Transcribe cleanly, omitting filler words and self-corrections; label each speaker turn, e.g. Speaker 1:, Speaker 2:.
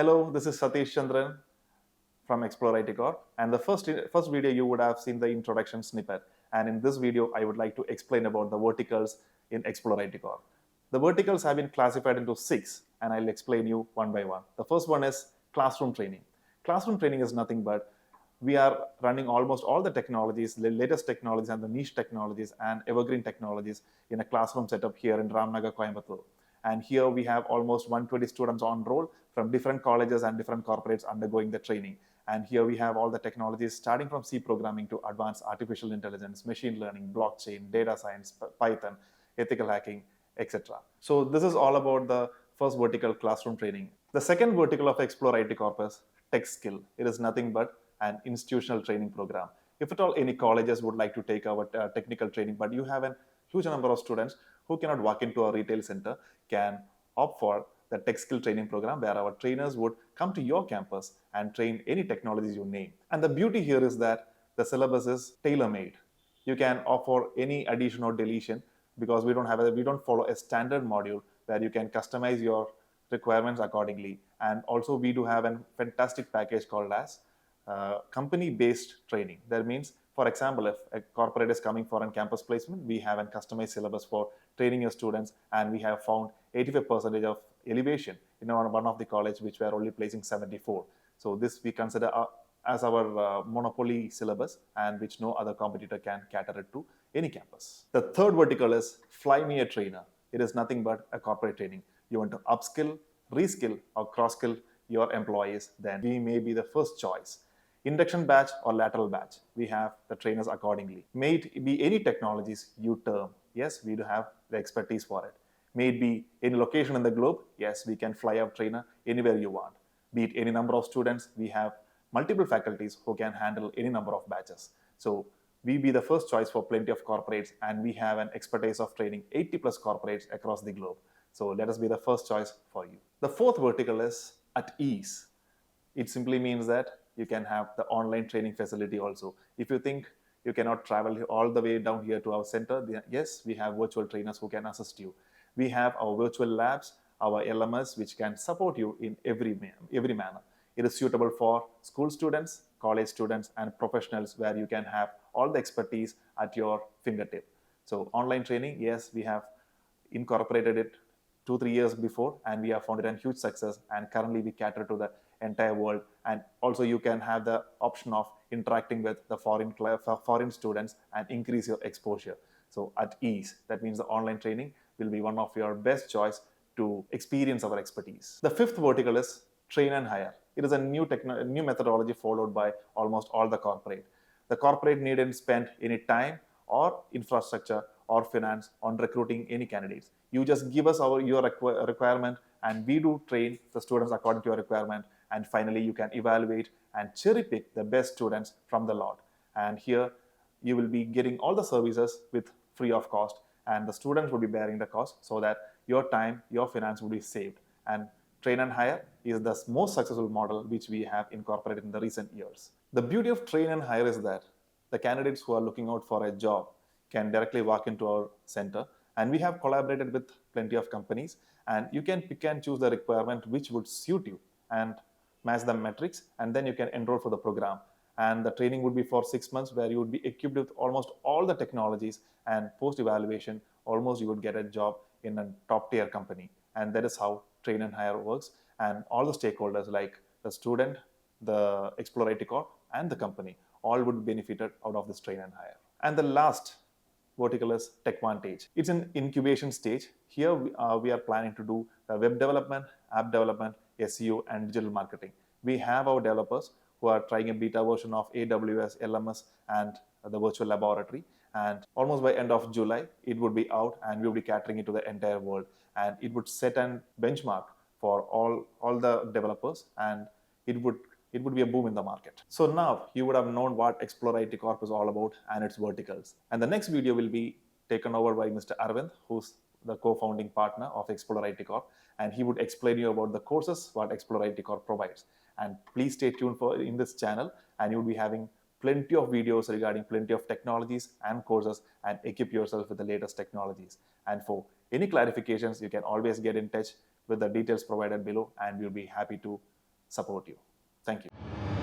Speaker 1: Hello, this is Satish Chandran from Xplore IT Corp. And the first video you would have seen the introduction snippet. And in this video, I would like to explain about the verticals in Xplore IT Corp. The verticals have been classified into 6, and I'll explain you one by one. The first one is classroom training. Classroom training is nothing but we are running almost all the technologies, the latest technologies and the niche technologies and evergreen technologies in a classroom setup here in Nagar, Coimbatore. And here we have almost 120 students on roll from different colleges and different corporates undergoing the training. And here we have all the technologies starting from C programming to advanced artificial intelligence, machine learning, blockchain, data science, Python, ethical hacking, etc. So this is all about the first vertical, classroom training. The second vertical of Xplore IT Corp is tech skill. It is nothing but an institutional training program. If at all any colleges would like to take our technical training, but you have a huge number of students who cannot walk into a retail center, can opt for the tech skill training program where our trainers would come to your campus and train any technologies you name. And the beauty here is that the syllabus is tailor-made. You can offer any addition or deletion because we don't follow a standard module where you can customize your requirements accordingly. And also we do have a fantastic package called as company-based training. That means, for example, if a corporate is coming for a campus placement, we have a customized syllabus for training your students, and we have found 85% of elevation in one of the college, which we are only placing 74. So this we consider as our monopoly syllabus, and which no other competitor can cater it to any campus. The third vertical is Fly Me a Trainer. It is nothing but a corporate training. You want to upskill, reskill, or cross-skill your employees, then we may be the first choice. Induction batch or lateral batch, we have the trainers accordingly. May it be any technologies you term, yes, we do have the expertise for it. May it be any location in the globe, yes, we can fly up trainer anywhere you want. Be it any number of students, we have multiple faculties who can handle any number of batches. So we be the first choice for plenty of corporates, and we have an expertise of training 80 plus corporates across the globe. So let us be the first choice for you. The fourth vertical is at ease. It simply means that you can have the online training facility also. If you think you cannot travel all the way down here to our center, yes, we have virtual trainers who can assist you. We have our virtual labs, our LMS, which can support you in every manner. It is suitable for school students, college students, and professionals where you can have all the expertise at your fingertip. So online training, yes, we have incorporated it 2-3 years before, and we have found it a huge success, and currently we cater to the entire world. And also you can have the option of interacting with the foreign students and increase your exposure. So at ease, that means the online training will be one of your best choice to experience our expertise. The fifth vertical is train and hire. It is a new methodology followed by almost all the corporate. The corporate needn't spend any time or infrastructure or finance on recruiting any candidates. You just give us your requirement, and we do train the students according to your requirement. And finally, you can evaluate and cherry pick the best students from the lot. And here you will be getting all the services with free of cost, and the students will be bearing the cost so that your time, your finance will be saved. And train and hire is the most successful model which we have incorporated in the recent years. The beauty of train and hire is that the candidates who are looking out for a job can directly walk into our center, and we have collaborated with plenty of companies, and you can pick and choose the requirement which would suit you and match the metrics, and then you can enroll for the program. And the training would be for 6 months, where you would be equipped with almost all the technologies, and post evaluation almost you would get a job in a top tier company. And that is how train and hire works, and all the stakeholders like the student, the Xplore IT Corp, and the company all would be benefited out of this train and hire. And the last vertical is TechVantage. It's an incubation stage. Here we are planning to do web development, app development, SEO, and digital marketing. We have our developers who are trying a beta version of AWS, LMS, and the virtual laboratory. And almost by end of July, it would be out, and we will be catering it to the entire world. And it would set a benchmark for all the developers, and it would be a boom in the market. So now you would have known what Xplore IT Corp is all about and its verticals. And the next video will be taken over by Mr. Arvind, who's the co-founding partner of Xplore IT Corp, and he would explain you about the courses what Xplore IT Corp provides. And please stay tuned in this channel, and you'll be having plenty of videos regarding plenty of technologies and courses, and equip yourself with the latest technologies. And for any clarifications, you can always get in touch with the details provided below, and we'll be happy to support you. Thank you.